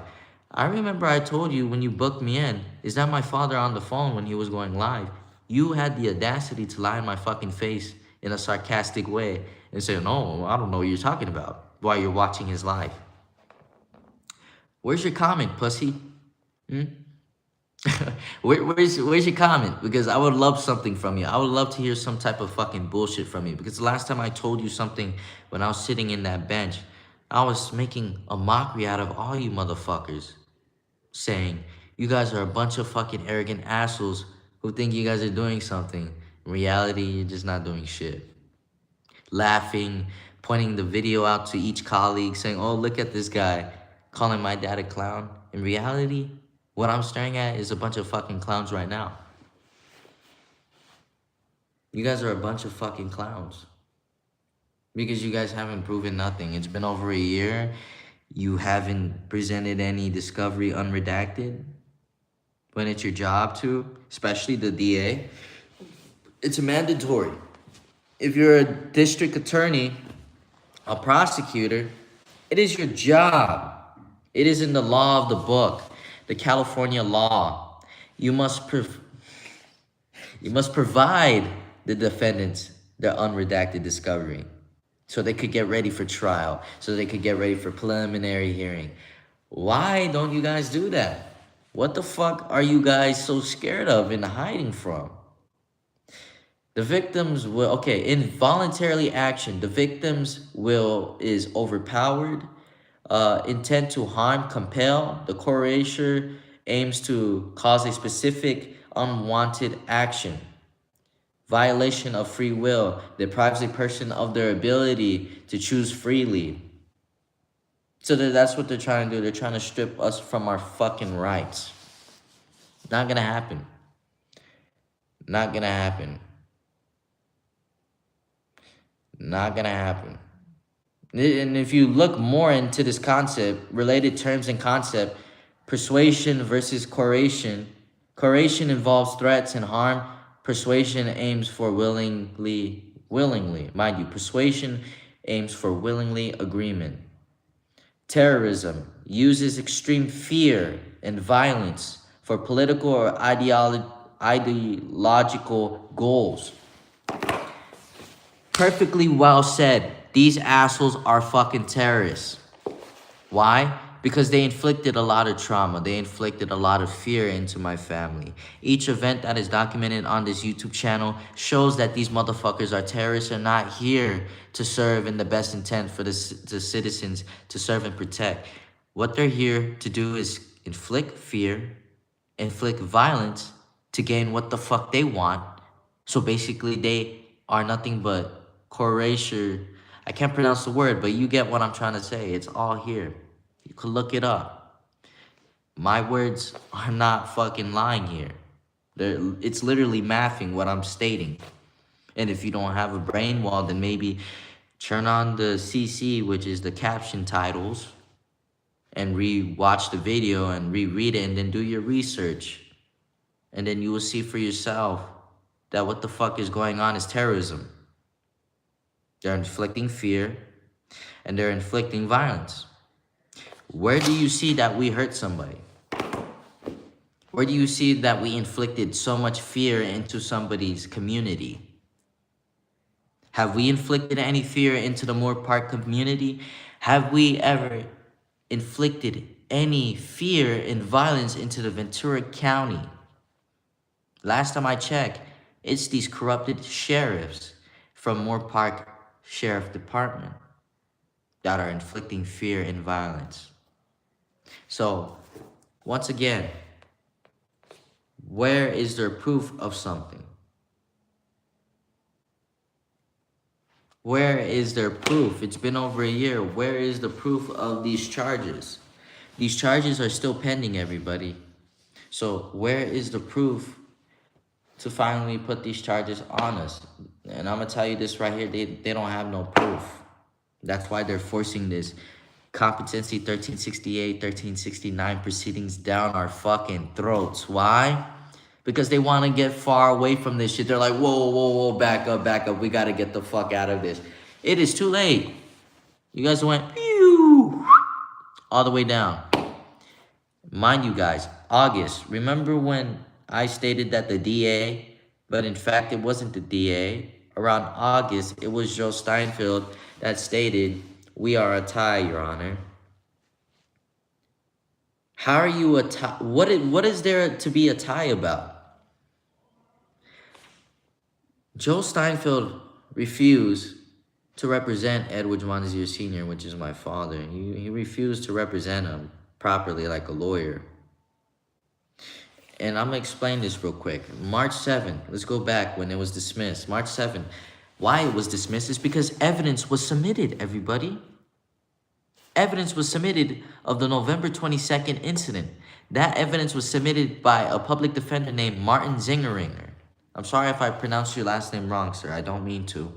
I remember I told you when you booked me in, is that my father on the phone when he was going live? You had the audacity to lie in my fucking face in a sarcastic way and say, no, I don't know what you're talking about while you're watching his live. Where's your comment, pussy? Where's your comment? Because I would love something from you. I would love to hear some type of fucking bullshit from you. Because the last time I told you something when I was sitting in that bench, I was making a mockery out of all you motherfuckers. Saying, you guys are a bunch of fucking arrogant assholes who think you guys are doing something. In reality, you're just not doing shit. Laughing, pointing the video out to each colleague, saying, oh, look at this guy, calling my dad a clown. In reality, what I'm staring at is a bunch of fucking clowns right now. You guys are a bunch of fucking clowns. Because you guys haven't proven nothing. It's been over a year. You haven't presented any discovery unredacted when it's your job to, especially the DA. It's mandatory. If you're a district attorney, a prosecutor, it is your job. It is in the law of the book, the California law. You must provide the defendants their unredacted discovery so they could get ready for trial, so they could get ready for preliminary hearing. Why don't you guys do that? What the fuck are you guys so scared of and hiding from? The victims will, okay, involuntarily action, the victims will is overpowered. Intent to harm, compel. The coercer aims to cause a specific unwanted action. Violation of free will deprives a person of their ability to choose freely. So that's what they're trying to do. They're trying to strip us from our fucking rights. Not gonna happen. Not gonna happen. Not gonna happen. And if you look more into this concept, related terms and concept, persuasion versus coercion. Coercion involves threats and harm. Persuasion aims for willingly. Mind you, persuasion aims for willingly agreement. Terrorism uses extreme fear and violence for political or ideological goals. Perfectly well said. These assholes are fucking terrorists. Why? Because they inflicted a lot of trauma. They inflicted a lot of fear into my family. Each event that is documented on this YouTube channel shows that these motherfuckers are terrorists and not here to serve in the best intent for the citizens to serve and protect. What they're here to do is inflict fear, inflict violence to gain what the fuck they want. So basically they are nothing but coercion. I can't pronounce the word, but you get what I'm trying to say. It's all here. You could look it up. My words are not fucking lying here. It's literally mathing what I'm stating. And if you don't have a brain, well, then maybe turn on the CC, which is the caption titles, and re-watch the video and reread it and then do your research. And then you will see for yourself that what the fuck is going on is terrorism. They're inflicting fear and they're inflicting violence. Where do you see that we hurt somebody? Where do you see that we inflicted so much fear into somebody's community? Have we inflicted any fear into the Moore Park community? Have we ever inflicted any fear and violence into the Ventura County? Last time I checked, it's these corrupted sheriffs from Moore Park Sheriff Department that are inflicting fear and violence. So, once again, where is there proof of something? Where is there proof? It's been over a year. Where is the proof of these charges? These charges are still pending, everybody. So, where is the proof to finally put these charges on us? And I'm gonna tell you this right here, they don't have no proof. That's why they're forcing this competency 1368, 1369 proceedings down our fucking throats. Why? Because they want to get far away from this shit. They're like, whoa, back up. We gotta get the fuck out of this. It is too late. You guys went pew all the way down. Mind you guys, August. Remember when I stated that the DA, but in fact it wasn't the DA. Around August, it was Joe Steinfeld that stated, "We are a tie, Your Honor." How are you a tie? What is there to be a tie about? Joe Steinfeld refused to represent Edward Monzier Sr., which is my father. He refused to represent him properly like a lawyer. And I'm going to explain this real quick. March 7th, let's go back when it was dismissed. March 7th, why it was dismissed is because evidence was submitted, everybody. Evidence was submitted of the November 22nd incident. That evidence was submitted by a public defender named Martin Zingeringer. I'm sorry if I pronounced your last name wrong, sir. I don't mean to.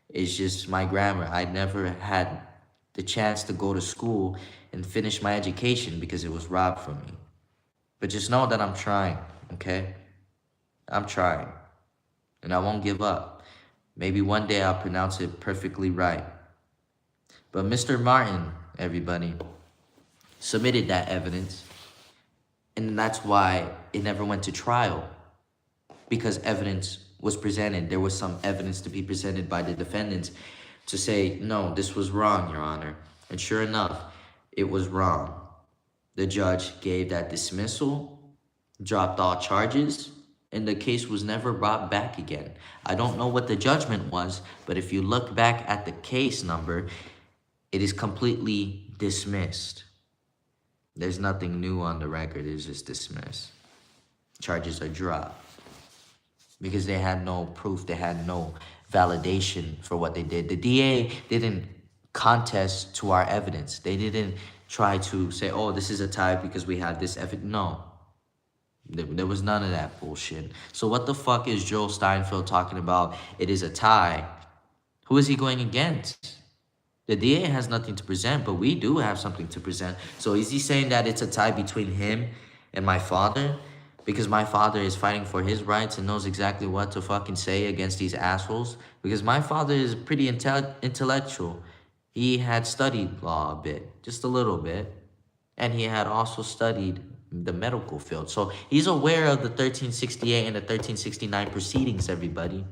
It's just my grammar. I never had the chance to go to school and finish my education because it was robbed from me. But just know that I'm trying, okay? I'm trying. And I won't give up. Maybe one day I'll pronounce it perfectly right. But Mr. Martin, everybody, submitted that evidence. And that's why it never went to trial. Because evidence was presented. There was some evidence to be presented by the defendants to say, no, this was wrong, Your Honor. And sure enough, it was wrong. The judge gave that dismissal, dropped all charges, and the case was never brought back again. I don't know what the judgment was, but if you look back at the case number, it is completely dismissed. There's nothing new on the record. It's just dismissed. Charges are dropped because they had no proof. They had no validation for what they did. The DA didn't contest to our evidence. They didn't try to say, oh, this is a tie because we had this evidence. No, there was none of that bullshit. So what the fuck is Joel Steinfeld talking about? It is a tie. Who is he going against? The DA has nothing to present, but we do have something to present. So is he saying that it's a tie between him and my father? Because my father is fighting for his rights and knows exactly what to fucking say against these assholes? Because my father is pretty intellectual. He had studied law a bit, just a little bit. And he had also studied the medical field. So he's aware of the 1368 and the 1369 proceedings, everybody.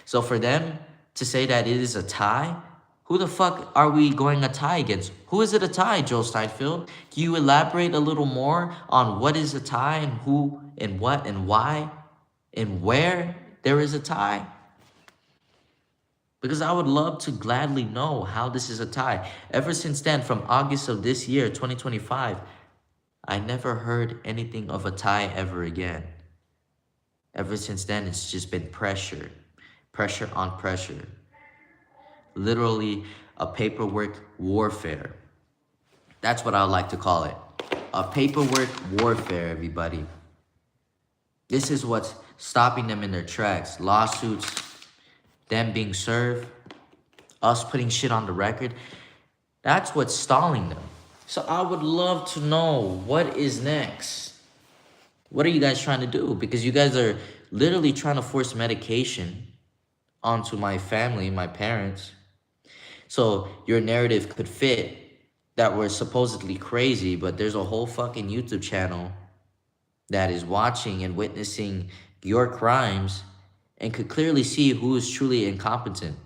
So for them to say that it is a tie, who the fuck are we going a tie against? Who is it a tie, Joel Steinfeld? Can you elaborate a little more on what is a tie and who and what and why and where there is a tie? Because I would love to gladly know how this is a tie. Ever since then, from August of this year, 2025, I never heard anything of a tie ever again. Ever since then, it's just been pressure. Pressure on pressure. Literally a paperwork warfare. That's what I would like to call it. A paperwork warfare, everybody. This is what's stopping them in their tracks. Lawsuits, them being served, us putting shit on the record. That's what's stalling them. So I would love to know what is next. What are you guys trying to do? Because you guys are literally trying to force medication onto my family, my parents. So your narrative could fit that we're supposedly crazy, but there's a whole fucking YouTube channel that is watching and witnessing your crimes and could clearly see who is truly incompetent.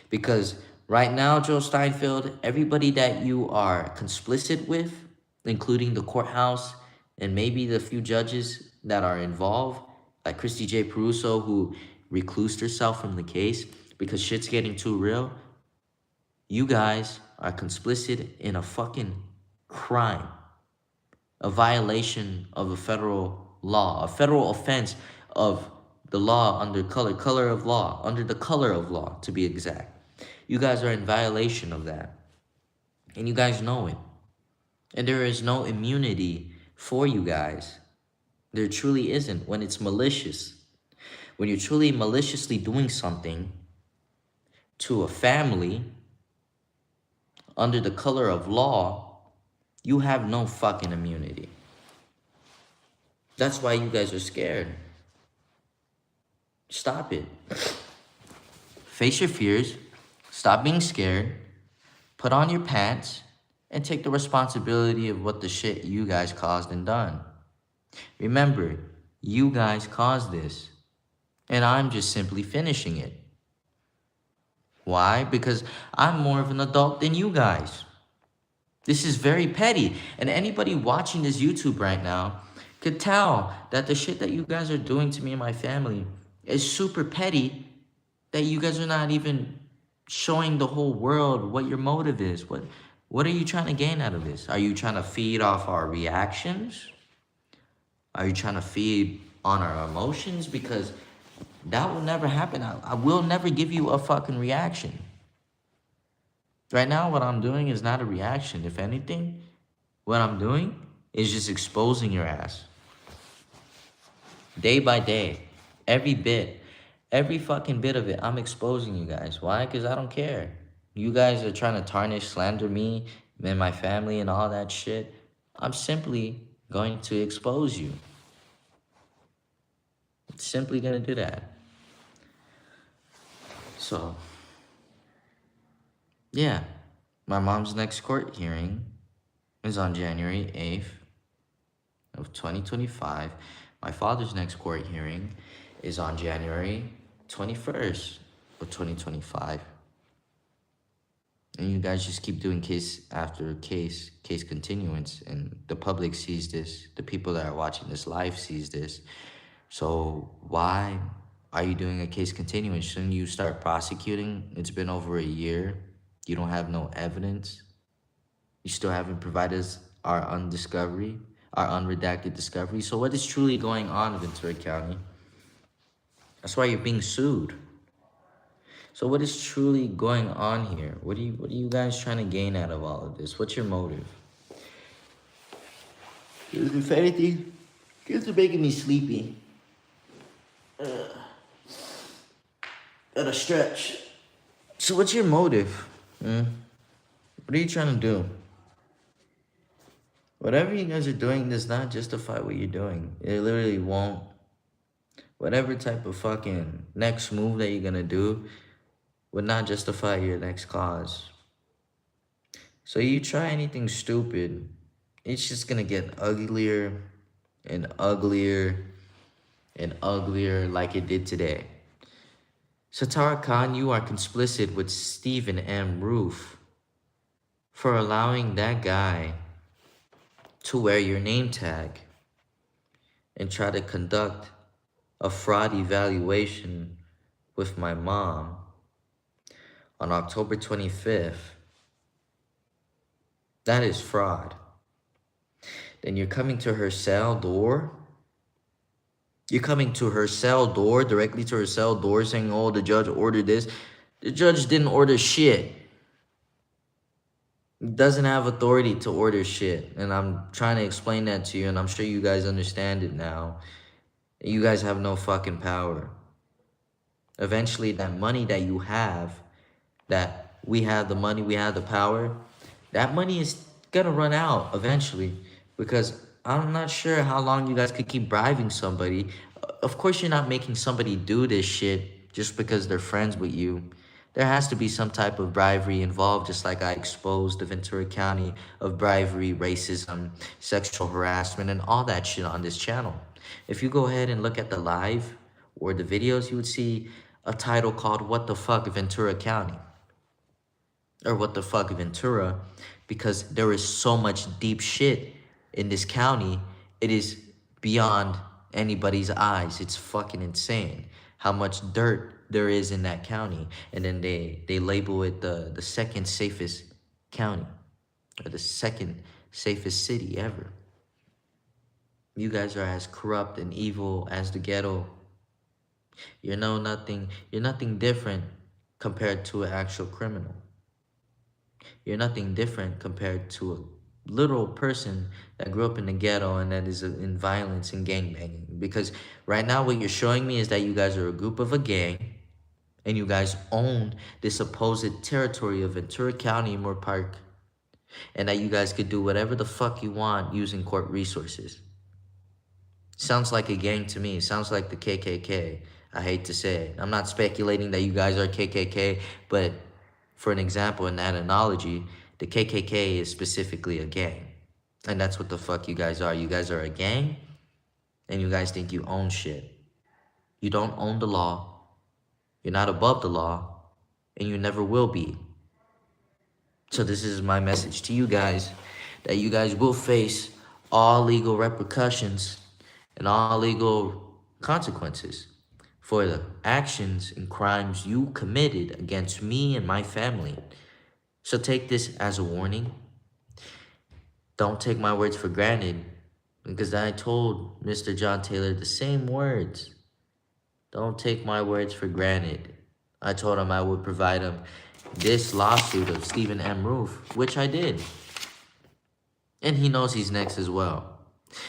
Because right now, Joe Steinfeld, everybody that you are complicit with, including the courthouse and maybe the few judges that are involved, like Christy J. Peruso, who reclused herself from the case because shit's getting too real. You guys are complicit in a fucking crime, a violation of a federal law, a federal offense of the law under color of law, under the color of law, to be exact. You guys are in violation of that, and you guys know it. And there is no immunity for you guys. There truly isn't when it's malicious. When you're truly maliciously doing something to a family under the color of law, you have no fucking immunity. That's why you guys are scared. Stop it. Face your fears. Stop being scared. Put on your pants and take the responsibility of what the shit you guys caused and done. Remember, you guys caused this, and I'm just simply finishing it. Why? Because I'm more of an adult than you guys. This is very petty, and anybody watching this YouTube right now could tell that the shit that you guys are doing to me and my family is super petty, that you guys are not even showing the whole world what your motive is. What are you trying to gain out of this? Are you trying to feed off our reactions? Are you trying to feed on our emotions? Because that will never happen. I will never give you a fucking reaction. Right now, what I'm doing is not a reaction. If anything, what I'm doing is just exposing your ass. Day by day, every bit, every fucking bit of it, I'm exposing you guys. Why? Because I don't care. You guys are trying to tarnish, slander me and my family and all that shit. I'm simply going to expose you. It's simply going to do that. So, yeah, my mom's next court hearing is on January 8th of 2025. My father's next court hearing is on January 21st of 2025. And you guys just keep doing case after case continuance, and the public sees this. The people that are watching this live sees this. So why are you doing a case continuance? Shouldn't you start prosecuting? It's been over a year. You don't have no evidence. You still haven't provided us our undiscovery, our unredacted discovery. So what is truly going on in Ventura County? That's why you're being sued. So what is truly going on here? What are you guys trying to gain out of all of this? What's your motive? If anything, kids are making me sleepy. Gotta stretch. So what's your motive? Hmm? What are you trying to do? Whatever you guys are doing does not justify what you're doing. It literally won't. Whatever type of fucking next move that you're gonna do would not justify your next cause. So you try anything stupid, it's just gonna get uglier and uglier and uglier like it did today. Satara Khan, you are complicit with Stephen M. Roof for allowing that guy to wear your name tag and try to conduct a fraud evaluation with my mom on October 25th. That is fraud. Then you're coming to her cell door. You're coming to her cell door, directly to her cell door, saying, oh, the judge ordered this. The judge didn't order shit. He doesn't have authority to order shit. And I'm trying to explain that to you, and I'm sure you guys understand it now. You guys have no fucking power. Eventually, that money that you have, that we have the money, we have the power, that money is gonna run out eventually, because I'm not sure how long you guys could keep bribing somebody. Of course, you're not making somebody do this shit just because they're friends with you. There has to be some type of bribery involved, just like I exposed the Ventura County of bribery, racism, sexual harassment, and all that shit on this channel. If you go ahead and look at the live or the videos, you would see a title called What the Fuck Ventura County? Or What the Fuck Ventura? Because there is so much deep shit in this county, it is beyond anybody's eyes. It's fucking insane how much dirt there is in that county. And then they label it the second safest county, or the second safest city ever. You guys are as corrupt and evil as the ghetto. You're nothing different compared to an actual criminal. You're nothing different compared to a literal person that grew up in the ghetto and that is in violence and gangbanging. Because right now what you're showing me is that you guys are a group of a gang, and you guys own this supposed territory of Ventura County, Moore Park, and that you guys could do whatever the fuck you want using court resources. Sounds like a gang to me. Sounds like the KKK. I hate to say it. I'm not speculating that you guys are KKK, but for an example, in that analogy, the KKK is specifically a gang. And that's what the fuck you guys are. You guys are a gang, and you guys think you own shit. You don't own the law. You're not above the law, and you never will be. So this is my message to you guys, that you guys will face all legal repercussions and all legal consequences for the actions and crimes you committed against me and my family. So take this as a warning. Don't take my words for granted, because I told Mr. John Taylor the same words. Don't take my words for granted. I told him I would provide him this lawsuit of Stephen M. Roof, which I did. And he knows he's next as well.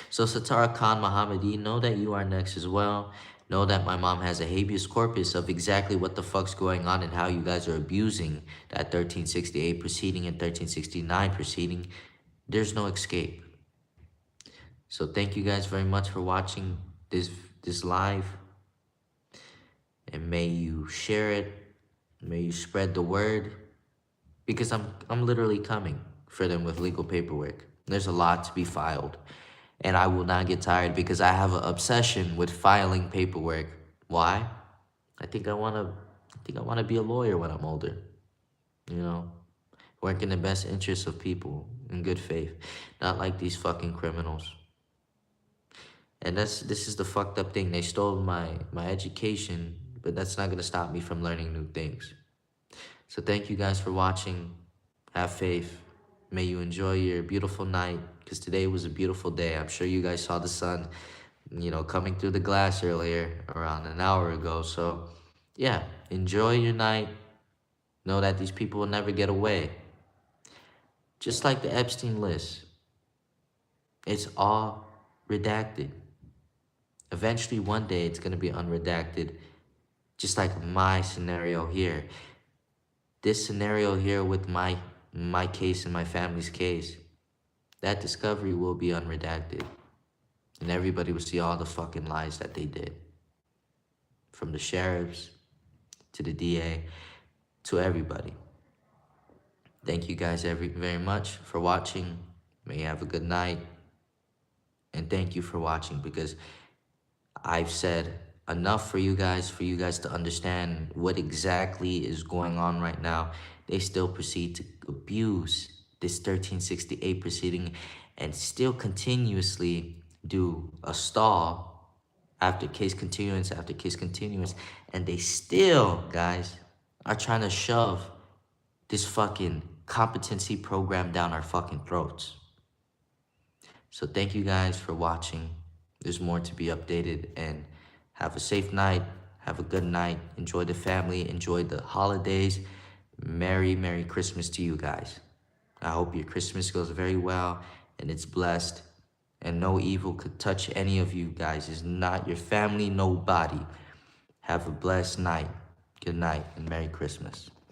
So Satara Khan Mohammadi, know that you are next as well. Know that my mom has a habeas corpus of exactly what the fuck's going on and how you guys are abusing that 1368 proceeding and 1369 proceeding. There's no escape. So thank you guys very much for watching this live. And may you share it. May you spread the word. Because I'm literally coming for them with legal paperwork. There's a lot to be filed. And I will not get tired, because I have an obsession with filing paperwork. Why? I think I wanna be a lawyer when I'm older. You know? Work in the best interests of people in good faith. Not like these fucking criminals. And this is the fucked up thing. They stole my education, but that's not gonna stop me from learning new things. So thank you guys for watching. Have faith. May you enjoy your beautiful night, because today was a beautiful day. I'm sure you guys saw the sun, coming through the glass earlier, around an hour ago. So yeah, enjoy your night. Know that these people will never get away. Just like the Epstein list, it's all redacted. Eventually, one day, it's going to be unredacted, just like my scenario here. This scenario here with my case and my family's case, that discovery will be unredacted. And everybody will see all the fucking lies that they did. From the sheriffs to the DA to everybody. Thank you guys very much for watching. May you have a good night. And thank you for watching, because I've said enough for you guys to understand what exactly is going on right now. They still proceed to abuse this 1368 proceeding and still continuously do a stall after case continuance after case continuance. And they still, guys, are trying to shove this fucking competency program down our fucking throats. So thank you guys for watching. There's more to be updated, and have a safe night. Have a good night. Enjoy the family. Enjoy the holidays. Merry Christmas to you guys. I hope your Christmas goes very well and it's blessed, and no evil could touch any of you guys. It's not your family, nobody. Have a blessed night. Good night and Merry Christmas.